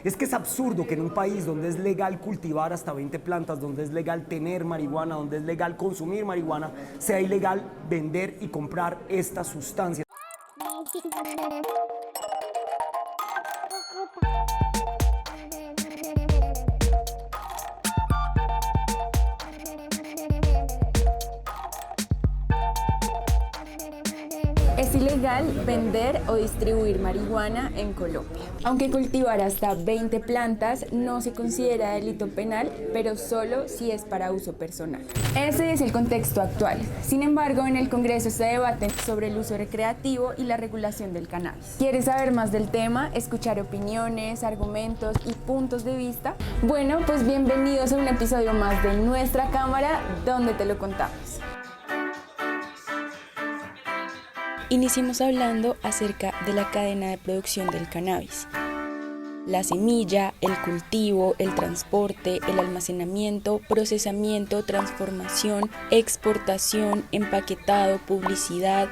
Es que es absurdo que en un país donde es legal cultivar hasta 20 plantas, donde es legal tener marihuana, donde es legal consumir marihuana, sea ilegal vender y comprar esta sustancia. Es ilegal vender o distribuir marihuana en Colombia. Aunque cultivar hasta 20 plantas no se considera delito penal, pero solo si es para uso personal. Ese es el contexto actual. Sin embargo, en el Congreso se debate sobre el uso recreativo y la regulación del cannabis. ¿Quieres saber más del tema? ¿Escuchar opiniones, argumentos y puntos de vista? Bueno, pues bienvenidos a un episodio más de Nuestra Cámara, donde te lo contamos. Iniciemos hablando acerca de la cadena de producción del cannabis. La semilla, el cultivo, el transporte, el almacenamiento, procesamiento, transformación, exportación, empaquetado, publicidad,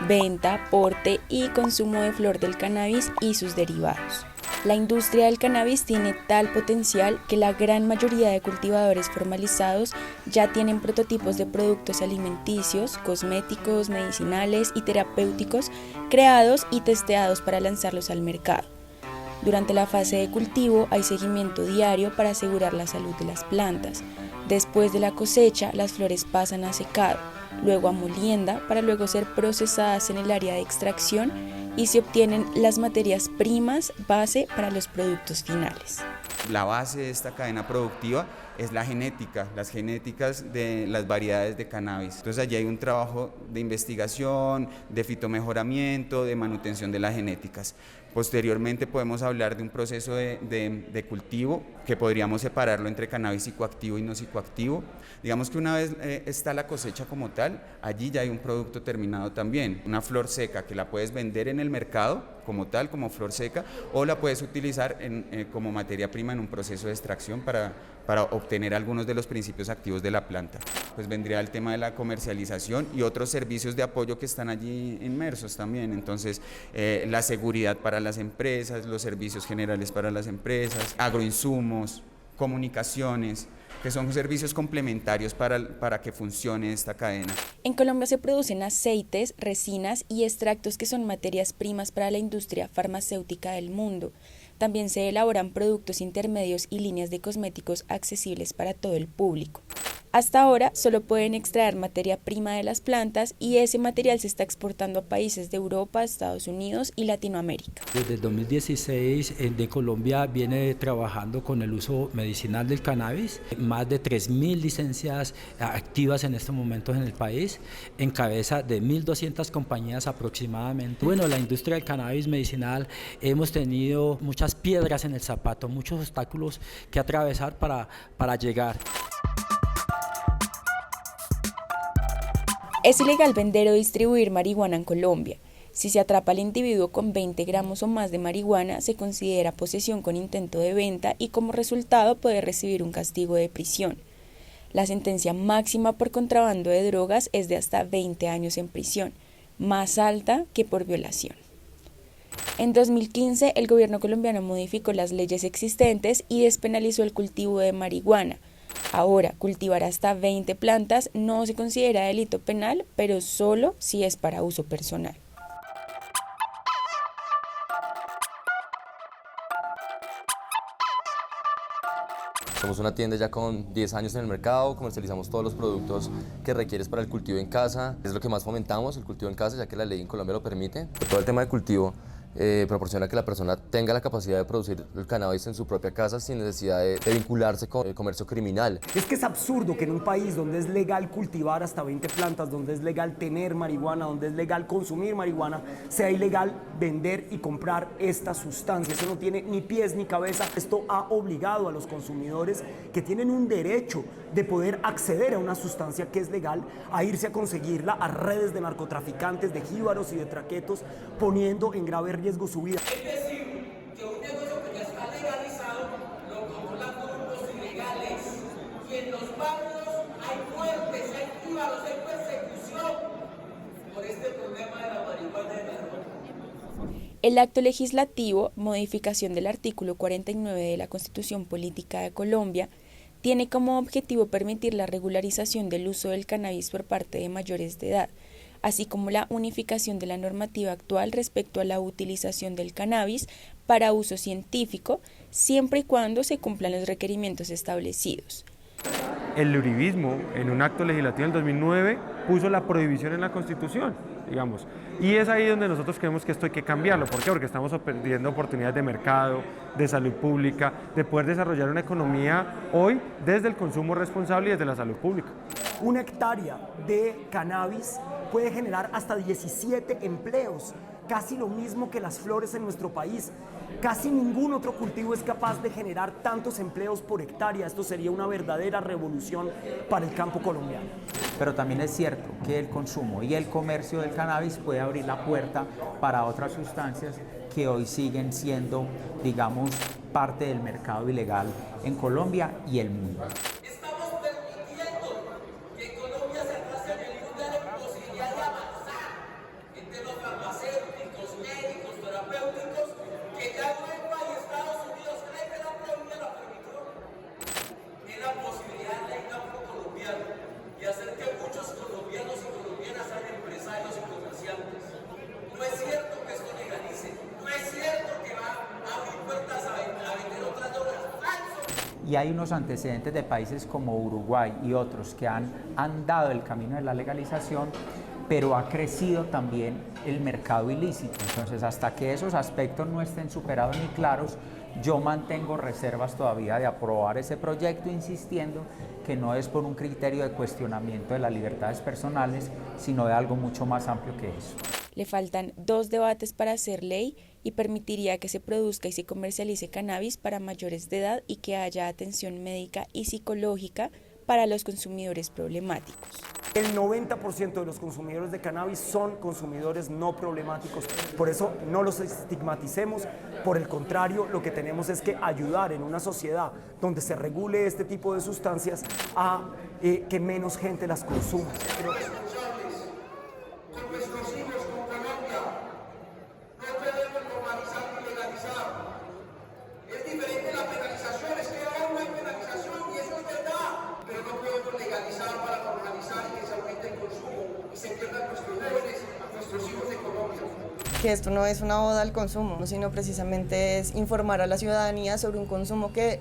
venta, porte y consumo de flor del cannabis y sus derivados. La industria del cannabis tiene tal potencial que la gran mayoría de cultivadores formalizados ya tienen prototipos de productos alimenticios, cosméticos, medicinales y terapéuticos creados y testeados para lanzarlos al mercado. Durante la fase de cultivo hay seguimiento diario para asegurar la salud de las plantas. Después de la cosecha, las flores pasan a secado, luego a molienda para luego ser procesadas en el área de extracción y se obtienen las materias primas base para los productos finales. La base de esta cadena productiva es la genética, las genéticas de las variedades de cannabis. Entonces allí hay un trabajo de investigación, de fitomejoramiento, de manutención de las genéticas. Posteriormente podemos hablar de un proceso de cultivo que podríamos separarlo entre cannabis psicoactivo y no psicoactivo. Digamos que una vez está la cosecha como tal, allí ya hay un producto terminado también, una flor seca que la puedes vender en el mercado como tal, como flor seca, o la puedes utilizar como materia prima en un proceso de extracción para obtener algunos de los principios activos de la planta. Pues vendría el tema de la comercialización y otros servicios de apoyo que están allí inmersos también. Entonces, la seguridad para las empresas, los servicios generales para las empresas, agroinsumos, comunicaciones, que son servicios complementarios para que funcione esta cadena. En Colombia se producen aceites, resinas y extractos que son materias primas para la industria farmacéutica del mundo. También se elaboran productos intermedios y líneas de cosméticos accesibles para todo el público. Hasta ahora solo pueden extraer materia prima de las plantas y ese material se está exportando a países de Europa, Estados Unidos y Latinoamérica. Desde el 2016 de Colombia viene trabajando con el uso medicinal del cannabis, más de 3.000 licencias activas en estos momentos en el país, en cabeza de 1.200 compañías aproximadamente. Bueno, la industria del cannabis medicinal hemos tenido muchas piedras en el zapato, muchos obstáculos que atravesar para llegar. Es ilegal vender o distribuir marihuana en Colombia. Si se atrapa al individuo con 20 gramos o más de marihuana, se considera posesión con intento de venta y como resultado puede recibir un castigo de prisión. La sentencia máxima por contrabando de drogas es de hasta 20 años en prisión, más alta que por violación. En 2015, el gobierno colombiano modificó las leyes existentes y despenalizó el cultivo de marihuana. Ahora, cultivar hasta 20 plantas no se considera delito penal, pero solo si es para uso personal. Somos una tienda ya con 10 años en el mercado, comercializamos todos los productos que requieres para el cultivo en casa. Es lo que más fomentamos, el cultivo en casa, ya que la ley en Colombia lo permite. Todo el tema de cultivo proporciona que la persona tenga la capacidad de producir el cannabis en su propia casa sin necesidad de vincularse con el comercio criminal. Es que es absurdo que en un país donde es legal cultivar hasta 20 plantas, donde es legal tener marihuana, donde es legal consumir marihuana, sea ilegal vender y comprar esta sustancia. Eso no tiene ni pies ni cabeza. Esto ha obligado a los consumidores que tienen un derecho de poder acceder a una sustancia que es legal a irse a conseguirla a redes de narcotraficantes, de jíbaros y de traquetos, poniendo en grave riesgo su vida. Es decir, que un negocio que ya está legalizado lo controlan grupos ilegales y en los barrios hay muertes, hay jíbaros, hay persecución por este problema de la marihuana y de la droga. El acto legislativo, modificación del artículo 49 de la Constitución Política de Colombia, tiene como objetivo permitir la regularización del uso del cannabis por parte de mayores de edad, así como la unificación de la normativa actual respecto a la utilización del cannabis para uso científico, siempre y cuando se cumplan los requerimientos establecidos. El uribismo, en un acto legislativo del 2009, puso la prohibición en la Constitución, digamos. Y es ahí donde nosotros creemos que esto hay que cambiarlo. ¿Por qué? Porque estamos perdiendo oportunidades de mercado, de salud pública, de poder desarrollar una economía hoy desde el consumo responsable y desde la salud pública. Una hectárea de cannabis puede generar hasta 17 empleos, casi lo mismo que las flores en nuestro país. Casi ningún otro cultivo es capaz de generar tantos empleos por hectárea. Esto sería una verdadera revolución para el campo colombiano. Pero también es cierto que el consumo y el comercio del cannabis puede abrir la puerta para otras sustancias que hoy siguen siendo, digamos, parte del mercado ilegal en Colombia y el mundo. Estamos permitiendo que Colombia se atrase en el lugar en posibilidad de avanzar entre los farmacéuticos, médicos, terapéuticos, que ya Europa y Estados Unidos creen que la prohibida la permitió. Es la posibilidad del campo colombiano y hacer que muchos colombianos y colombianas sean empresarios y comerciantes. No es cierto que esto legalice, no es cierto que va a abrir puertas a vender otras drogas. ¡Falso! Y hay unos antecedentes de países como Uruguay y otros que han dado el camino de la legalización, pero ha crecido también el mercado ilícito. Entonces, hasta que esos aspectos no estén superados ni claros, yo mantengo reservas todavía de aprobar ese proyecto, insistiendo que no es por un criterio de cuestionamiento de las libertades personales, sino de algo mucho más amplio que eso. Le faltan 2 debates para hacer ley y permitiría que se produzca y se comercialice cannabis para mayores de edad y que haya atención médica y psicológica para los consumidores problemáticos. El 90% de los consumidores de cannabis son consumidores no problemáticos, por eso no los estigmaticemos, por el contrario, lo que tenemos es que ayudar en una sociedad donde se regule este tipo de sustancias a que menos gente las consuma. Con nuestros hijos, con Colombia, no debemos normalizar ni legalizar. Es diferente la penalización, es que ahora no hay penalización y eso es verdad, pero no podemos legalizar para normalizar y que se aumente el consumo y se pierdan nuestros jóvenes, nuestros hijos de Colombia. Que esto no es una oda al consumo, sino precisamente es informar a la ciudadanía sobre un consumo que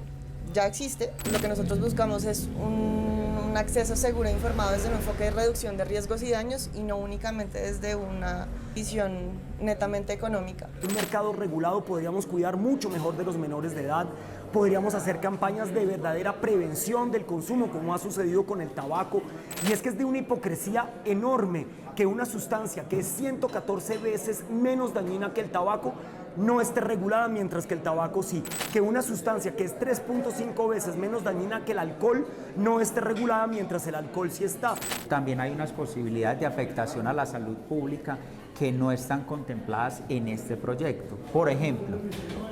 ya existe. Lo que nosotros buscamos es un acceso seguro e informado desde un enfoque de reducción de riesgos y daños y no únicamente desde una visión netamente económica. Un mercado regulado podríamos cuidar mucho mejor de los menores de edad, podríamos hacer campañas de verdadera prevención del consumo, como ha sucedido con el tabaco. Y es que es de una hipocresía enorme que una sustancia que es 114 veces menos dañina que el tabaco no esté regulada, mientras que el tabaco sí. Que una sustancia que es 3.5 veces menos dañina que el alcohol no esté regulada, mientras el alcohol sí está. También hay unas posibilidades de afectación a la salud pública que no están contempladas en este proyecto. Por ejemplo,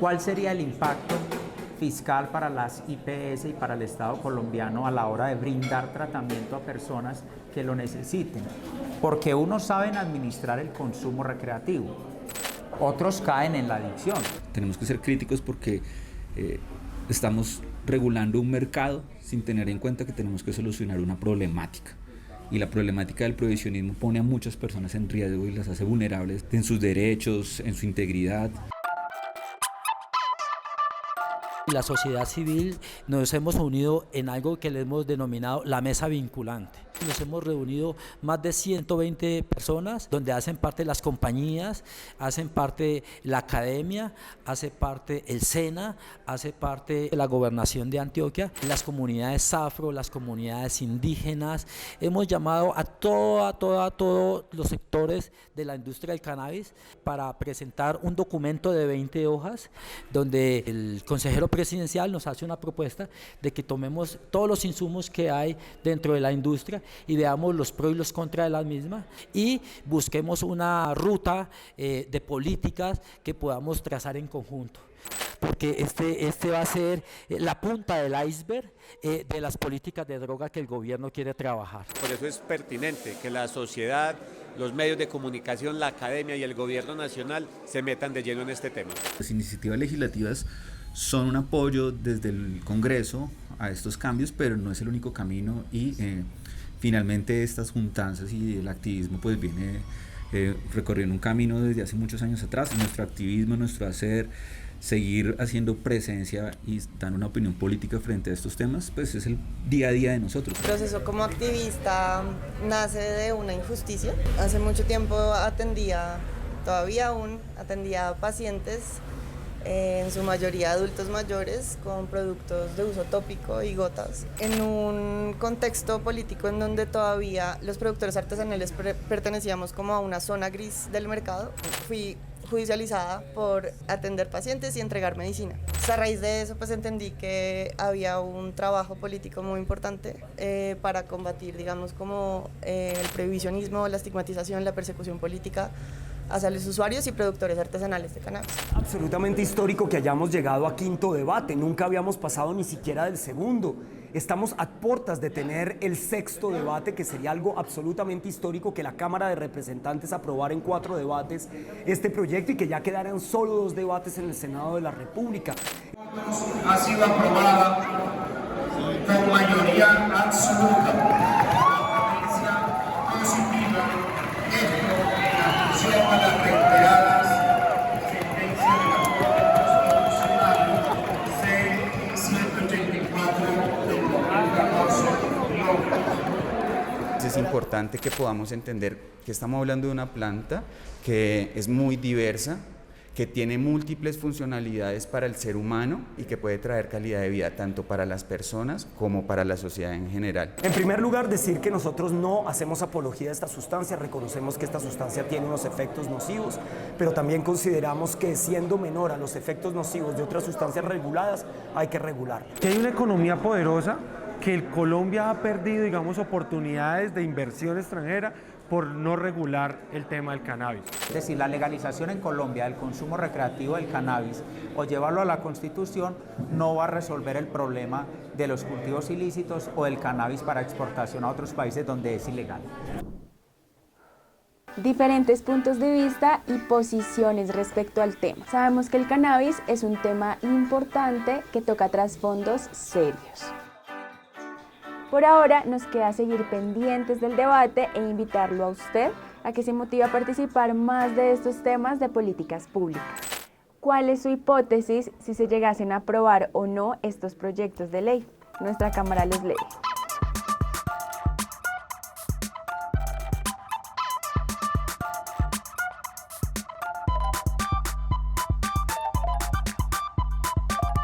¿cuál sería el impacto fiscal para las IPS y para el Estado colombiano a la hora de brindar tratamiento a personas que lo necesiten? Porque unos saben administrar el consumo recreativo, otros caen en la adicción. Tenemos que ser críticos porque estamos regulando un mercado sin tener en cuenta que tenemos que solucionar una problemática. Y la problemática del prohibicionismo pone a muchas personas en riesgo y las hace vulnerables en sus derechos, en su integridad. La sociedad civil nos hemos unido en algo que le hemos denominado la mesa vinculante. Nos hemos reunido más de 120 personas donde hacen parte las compañías, hacen parte la academia, hace parte el SENA, hace parte la gobernación de Antioquia, las comunidades afro, las comunidades indígenas. Hemos llamado a todos los sectores de la industria del cannabis para presentar un documento de 20 hojas donde el consejero presidencial nos hace una propuesta de que tomemos todos los insumos que hay dentro de la industria y veamos los pros y los contras de las mismas y busquemos una ruta de políticas que podamos trazar en conjunto. porque este va a ser la punta del iceberg de las políticas de droga que el gobierno quiere trabajar. Por eso es pertinente que la sociedad, los medios de comunicación, la academia y el gobierno nacional se metan de lleno en este tema. Las iniciativas legislativas son un apoyo desde el Congreso a estos cambios, pero no es el único camino y finalmente estas juntanzas y el activismo pues viene recorriendo un camino desde hace muchos años atrás. Nuestro activismo, nuestro hacer, seguir haciendo presencia y dando una opinión política frente a estos temas, pues es el día a día de nosotros. El proceso como activista nace de una injusticia. Hace mucho tiempo todavía aún atendía pacientes, en su mayoría adultos mayores, con productos de uso tópico y gotas, en un contexto político en donde todavía los productores artesanales pertenecíamos como a una zona gris del mercado. Fui judicializada por atender pacientes y entregar medicina. A raíz de eso pues entendí que había un trabajo político muy importante para combatir, digamos, como el prohibicionismo, la estigmatización, la persecución política hacia los usuarios y productores artesanales de cannabis. Absolutamente histórico que hayamos llegado a quinto debate, nunca habíamos pasado ni siquiera del segundo. Estamos a puertas de tener el sexto debate, que sería algo absolutamente histórico, que la Cámara de Representantes aprobara en 4 debates este proyecto y que ya quedaran solo 2 debates en el Senado de la República. Ha sido aprobada con mayoría absoluta. La positiva, esto en atención a las reiteradas sentencias de la Corte Constitucional C-184 del 2014. Es importante que podamos entender que estamos hablando de una planta que es muy diversa, que tiene múltiples funcionalidades para el ser humano y que puede traer calidad de vida tanto para las personas como para la sociedad en general. En primer lugar, decir que nosotros no hacemos apología de esta sustancia, reconocemos que esta sustancia tiene unos efectos nocivos, pero también consideramos que siendo menor a los efectos nocivos de otras sustancias reguladas, hay que regular. Que hay una economía poderosa, que Colombia ha perdido, digamos, oportunidades de inversión extranjera por no regular el tema del cannabis. Es decir, la legalización en Colombia del consumo recreativo del cannabis o llevarlo a la Constitución no va a resolver el problema de los cultivos ilícitos o del cannabis para exportación a otros países donde es ilegal. Diferentes puntos de vista y posiciones respecto al tema. Sabemos que el cannabis es un tema importante que toca trasfondos serios. Por ahora nos queda seguir pendientes del debate e invitarlo a usted a que se motive a participar más de estos temas de políticas públicas. ¿Cuál es su hipótesis si se llegasen a aprobar o no estos proyectos de ley? Nuestra Cámara los lee.